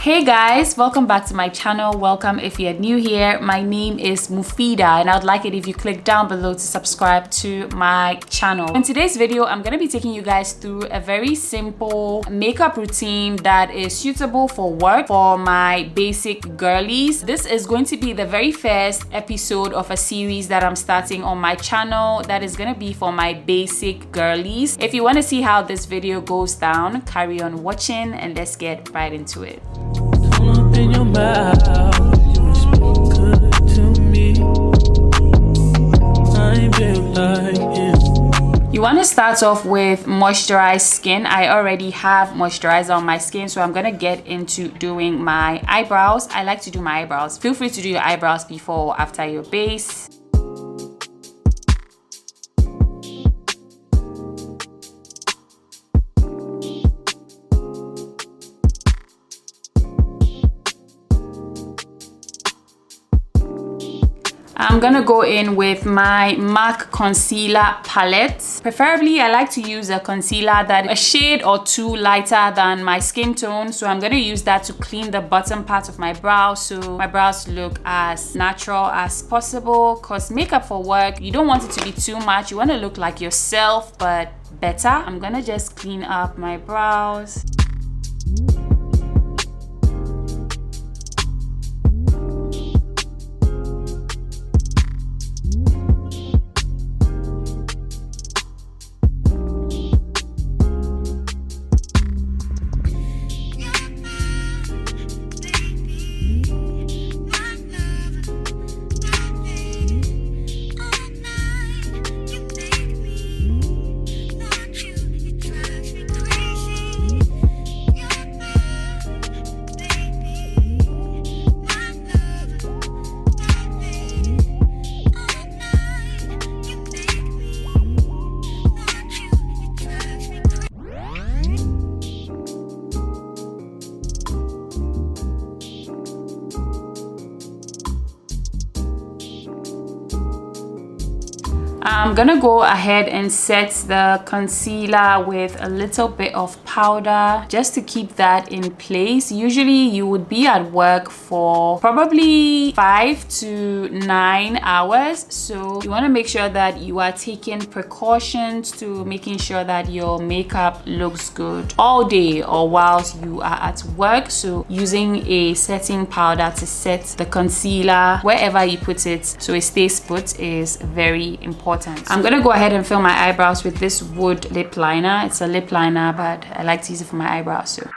Hey guys, welcome back to my channel. Welcome if you're new here. My name is Muphidaht and I'd like it if you click down below to subscribe to my channel. In today's video, I'm going to be taking you guys through a very simple makeup routine that is suitable for work for my basic girlies. This is going to be the very first episode of a series that I'm starting on my channel that is going to be for my basic girlies. If you want to see how this video goes down, carry on watching and let's get right into it. In your mouth, you speak good to me. I feel like you. You want to start off with moisturized skin. I already have moisturizer on my skin, so I'm gonna get into doing my eyebrows. I like to do my eyebrows. Feel free to do your eyebrows before or after your base. I'm gonna go in with my MAC concealer palette. Preferably, I like to use a concealer that is a shade or two lighter than my skin tone. So I'm gonna use that to clean the bottom part of my brows so my brows look as natural as possible. Cause makeup for work, you don't want it to be too much. You wanna look like yourself, but better. I'm gonna just clean up my brows. I'm gonna go ahead and set the concealer with a little bit of powder just to keep that in place. Usually you would be at work for probably 5 to 9 hours, so you want to make sure that you are taking precautions to making sure that your makeup looks good all day or whilst you are at work. So using a setting powder to set the concealer wherever you put it so it stays put is very important. I'm gonna go ahead and fill my eyebrows with this wood lip liner. It's a lip liner, but I like to use it for my eyebrows. So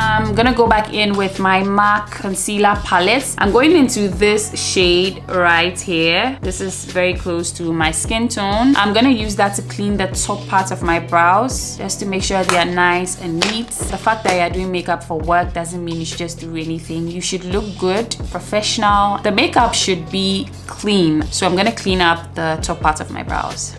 I'm gonna go back in with my MAC concealer palette. I'm going into this shade right here. This is very close to my skin tone. I'm gonna use that to clean the top part of my brows just to make sure they are nice and neat. The fact that you're doing makeup for work doesn't mean you should just do anything. You should look good, professional. The makeup should be clean. So I'm gonna clean up the top part of my brows.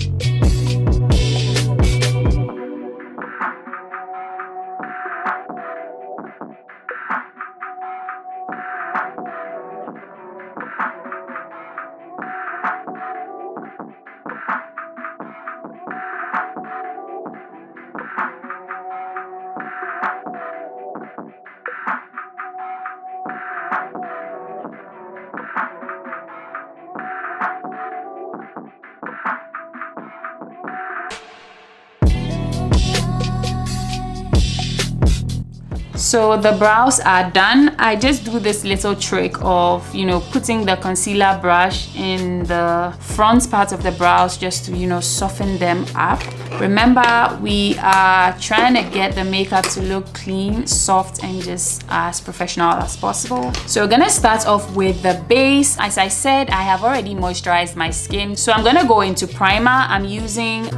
So the brows are done. I just do this little trick of, you know, putting the concealer brush in the front part of the brows just to, you know, soften them up. Remember, we are trying to get the makeup to look clean, soft, and just as professional as possible. So we're gonna start off with the base. As I said, I have already moisturized my skin, so I'm gonna go into primer. I'm using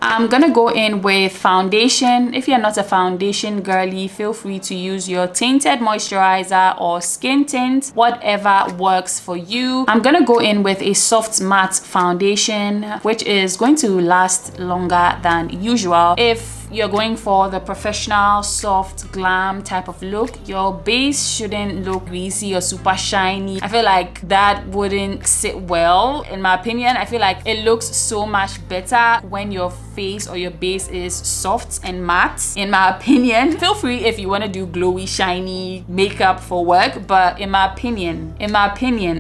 I'm gonna go in with foundation. If you're not a foundation girly, feel free to use your tinted moisturizer or skin tint, whatever works for you. I'm gonna go in with a soft matte foundation, which is going to last longer than usual. If you're going for the professional, soft, glam type of look, your base shouldn't look greasy or super shiny. I feel like that wouldn't sit well, in my opinion. I feel like it looks so much better when your face or your base is soft and matte, in my opinion. Feel free if you want to do glowy, shiny makeup for work, but in my opinion,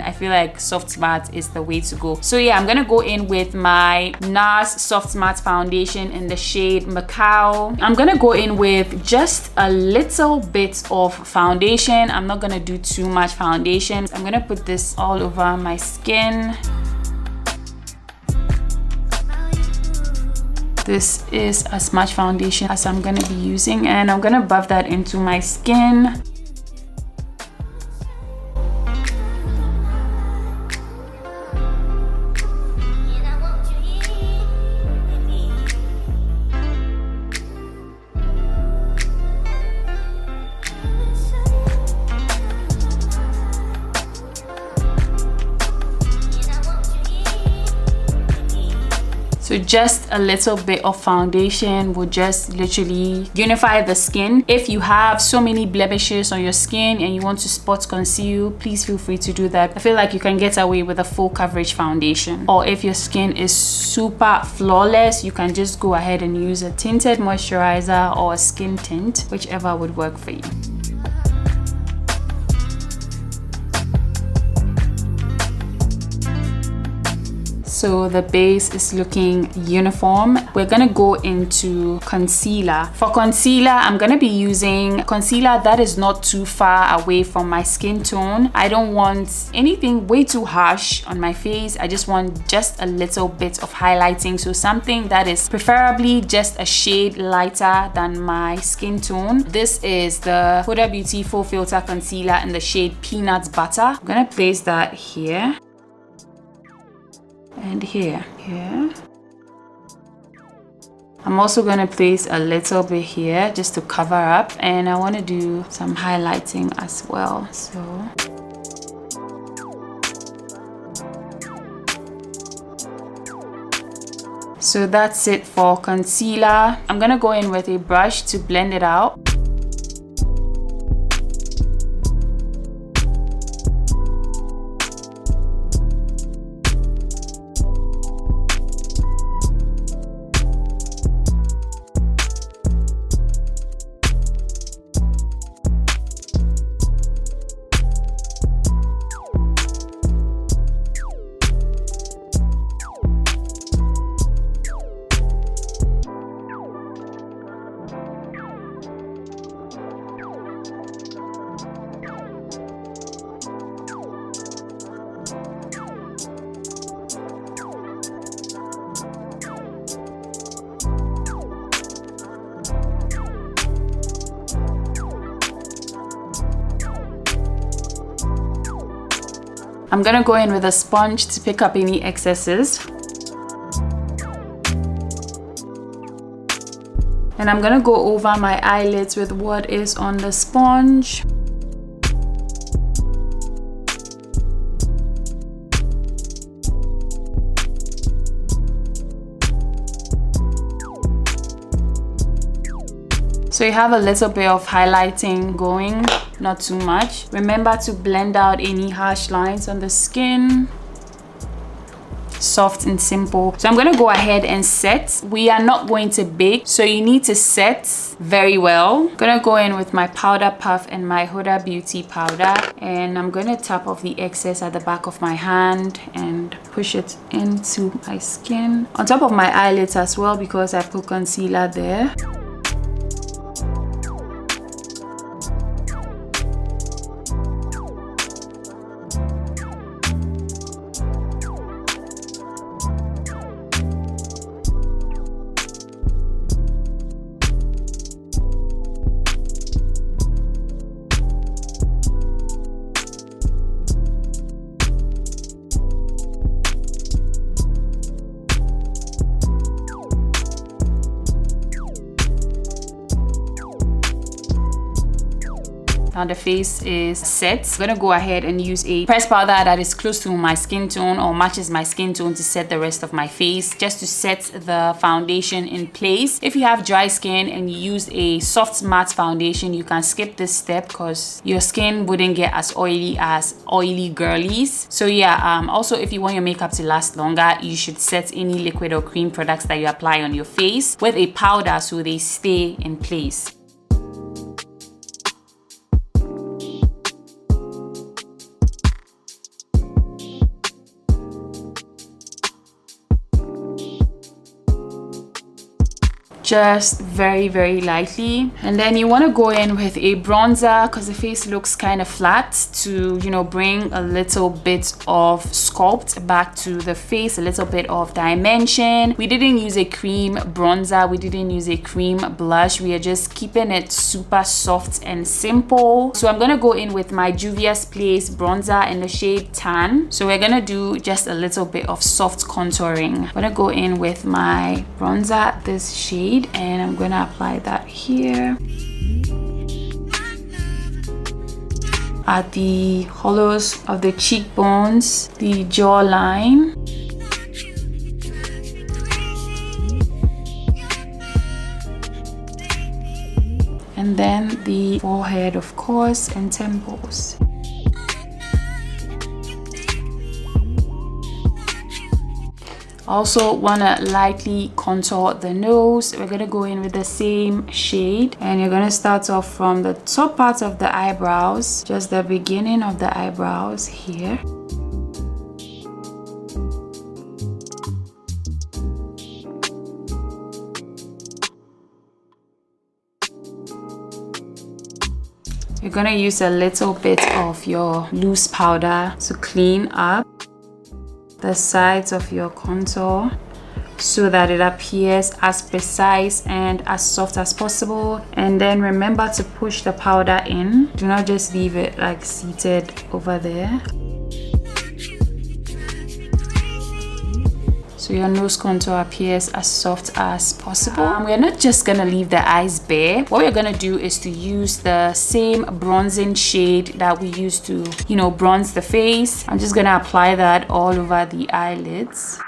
I feel like soft matte is the way to go. So yeah, I'm gonna go in with my NARS Soft Matte Foundation in the shade Macao. I'm gonna go in with just a little bit of foundation. I'm not gonna do too much foundation. I'm gonna put this all over my skin. This is as much foundation as I'm gonna be using, and I'm gonna buff that into my skin. So just a little bit of foundation will just literally unify the skin. If you have so many blemishes on your skin and you want to spot conceal, please feel free to do that. I feel like you can get away with a full coverage foundation. Or if your skin is super flawless, you can just go ahead and use a tinted moisturizer or a skin tint, whichever would work for you. So the base is looking uniform. We're gonna go into concealer. For concealer, I'm gonna be using concealer that is not too far away from my skin tone. I don't want anything way too harsh on my face. I just want just a little bit of highlighting. So something that is preferably just a shade lighter than my skin tone. This is the Huda Beauty Full Filter Concealer in the shade Peanut Butter. I'm gonna place that here. And here. I'm also going to place a little bit here just to cover up, and I want to do some highlighting as well. So that's it for concealer. I'm going to go in with a brush to blend it out. I'm gonna go in with a sponge to pick up any excesses. And I'm gonna go over my eyelids with what is on the sponge. So you have a little bit of highlighting going, not too much. Remember to blend out any harsh lines on the skin. soft and simple. So I'm gonna go ahead and set. We are not going to bake, so you need to set very well. I'm gonna go in with my powder puff and my Huda Beauty powder, and I'm gonna tap off the excess at the back of my hand and push it into my skin on top of my eyelids as well, because I put concealer there. Now the face is set. I'm gonna go ahead and use a pressed powder that is close to my skin tone or matches my skin tone to set the rest of my face, just to set the foundation in place. If you have dry skin and you use a soft matte foundation, you can skip this step because your skin wouldn't get as oily girlies. So yeah, also if you want your makeup to last longer, you should set any liquid or cream products that you apply on your face with a powder so they stay in place. Just very lightly, and then you want to go in with a bronzer because the face looks kind of flat, to, you know, bring a little bit of sculpt back to the face, a little bit of dimension. We didn't use a cream bronzer, we didn't use a cream blush, we are just keeping it super soft and simple. So I'm gonna go in with my Juvia's Place bronzer in the shade Tan. So we're gonna do just a little bit of soft contouring. I'm gonna go in with my bronzer, this shade, and I'm gonna apply that here at the hollows of the cheekbones, the jawline, and then the forehead, of course, and temples. Also want to lightly contour the nose. We're going to go in with the same shade, and you're going to start off from the top part of the eyebrows, just the beginning of the eyebrows here. You're going to use a little bit of your loose powder to clean up the sides of your contour so that it appears as precise and as soft as possible. And then remember to push the powder in. Do not just leave it like seated over there. So your nose contour appears as soft as possible. We're not just gonna leave the eyes bare. What we're gonna do is to use the same bronzing shade that we used to, you know, bronze the face. I'm just gonna apply that all over the eyelids.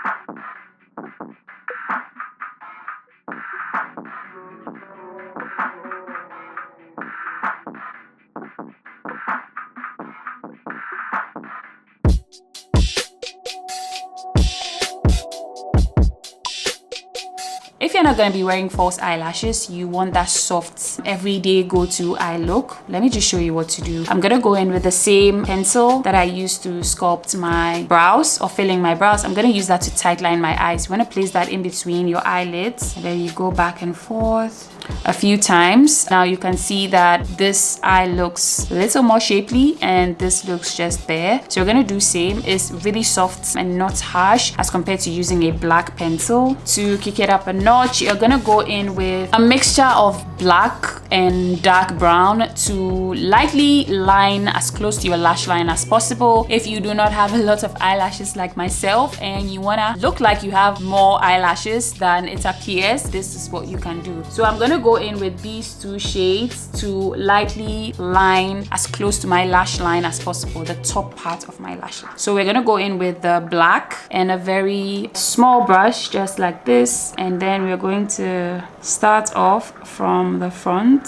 If you're not going to be wearing false eyelashes, you want that soft, everyday go-to eye look, let me just show you what to do. I'm going to go in with the same pencil that I used to sculpt my brows or filling my brows. I'm going to use that to tightline my eyes. You want to place that in between your eyelids, and then you go back and forth a few times. Now you can see that this eye looks a little more shapely and this looks just there. So you're gonna do same. It's really soft and not harsh as compared to using a black pencil. To kick it up a notch, you're gonna go in with a mixture of black and dark brown to lightly line as close to your lash line as possible. If you do not have a lot of eyelashes like myself and you wanna look like you have more eyelashes than it appears, this is what you can do. So I'm gonna go in with these two shades to lightly line as close to my lash line as possible, the top part of my lash line. So we're gonna go in with the black and a very small brush just like this, and then we're going to start off from the front.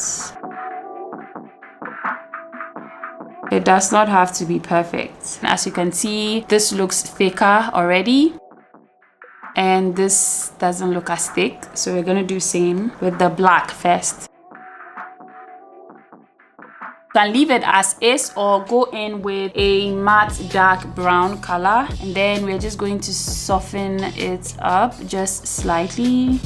It does not have to be perfect. As you can see, this looks thicker already. and this doesn't look as thick, so we're gonna do same with the black first. You can leave it as is or go in with a matte dark brown color, and then we're just going to soften it up just slightly.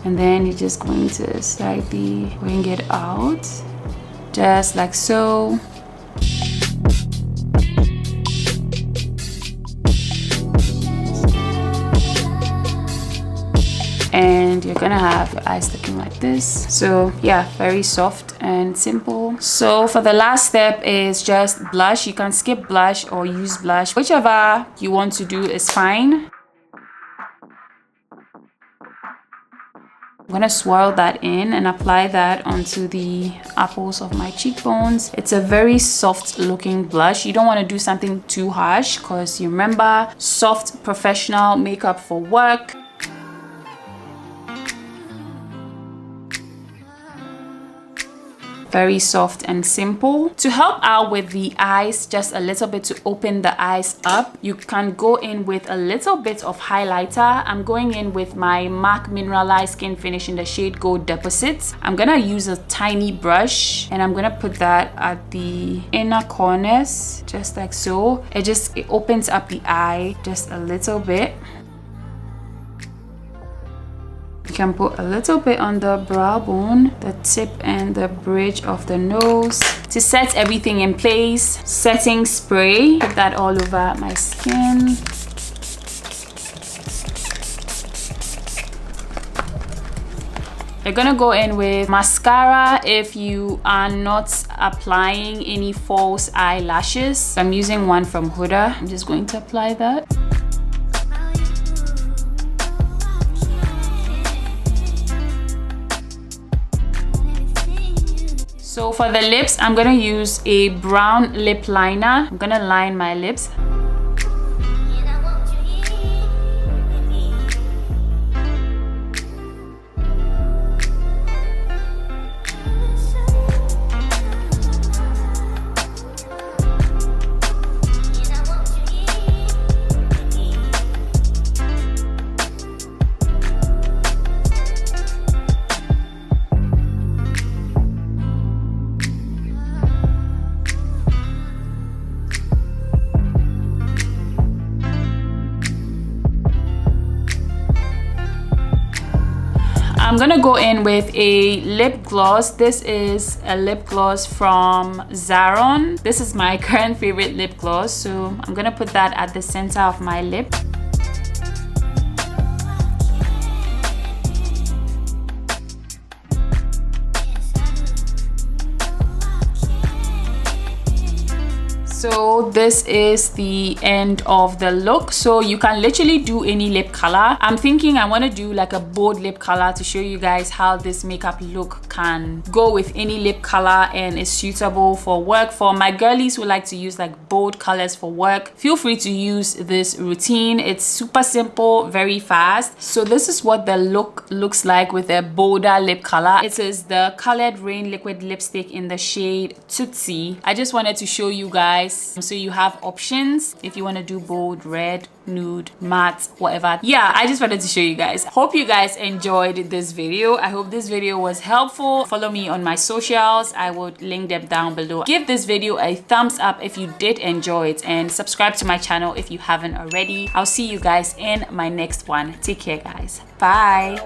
And then you're just going to slightly bring it out, just like so. And you're gonna have your eyes looking like this. So yeah, very soft and simple. So for the last step is just blush. You can skip blush or use blush, whichever you want to do is fine. I'm gonna swirl that in and apply that onto the apples of my cheekbones. It's a very soft looking blush. You don't want to do something too harsh, because you remember, soft professional makeup for work. Very soft and simple. To help out with the eyes just a little bit, to open the eyes up, you can go in with a little bit of highlighter. I'm going in with my MAC Mineralized Skin Finish in the shade Gold Deposit. I'm gonna use a tiny brush and I'm gonna put that at the inner corners, just like so. It opens up the eye just a little bit. You can put a little bit on the brow bone, the tip and the bridge of the nose. To set everything in place, setting spray, put that all over my skin. You're gonna go in with mascara if you are not applying any false eyelashes. I'm using one from Huda. I'm just going to apply that. So for the lips, I'm gonna use a brown lip liner. I'm gonna line my lips. I'm gonna go in with a lip gloss. This is a lip gloss from Zaron. This is my current favorite lip gloss, so I'm gonna put that at the center of my lip. So this is the end of the look. So you can literally do any lip color. I'm thinking I want to do like a bold lip color to show you guys how this makeup look can go with any lip color and is suitable for work. For my girlies who like to use like bold colors for work, feel free to use this routine. It's super simple, very fast. So this is what the look looks like with a bolder lip color. It is the Colored Rain liquid lipstick in the shade Tootsie. I just wanted to show you guys so you have options if you want to do bold, red, nude, matte, whatever. Yeah, I just wanted to show you guys. Hope you guys enjoyed this video. I hope this video was helpful. Follow me on my socials. I would link them down below. Give this video a thumbs up if you did enjoy it, and subscribe to my channel if you haven't already. I'll see you guys in my next one. Take care, guys. Bye.